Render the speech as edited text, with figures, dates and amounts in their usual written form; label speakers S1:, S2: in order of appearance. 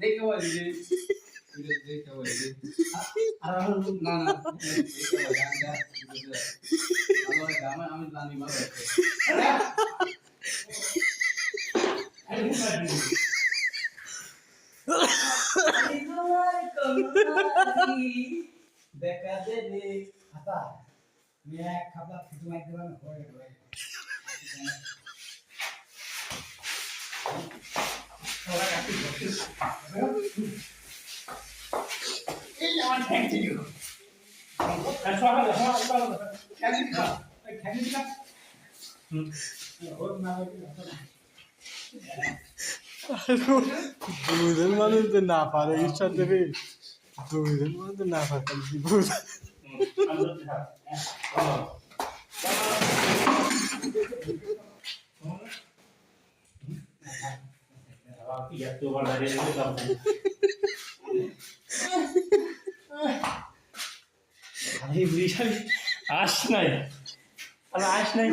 S1: দেখে বলি যে দেখে বলি যে না না দেখে বলি আমি জানি ভালো দেখা দেবে আতা মেয়ে খাবার কিছু মাইক দেবেন হয়ে গেল এই আমার ঠ্যাং ছিল আর সকালে ঠ্যাং দিকা ওর না
S2: দুজন মানুষ তো না পারে ঈশ্বর দেবে দুজন মানুষ তো না পারে কি বুঝ
S3: আস নাই আস নাই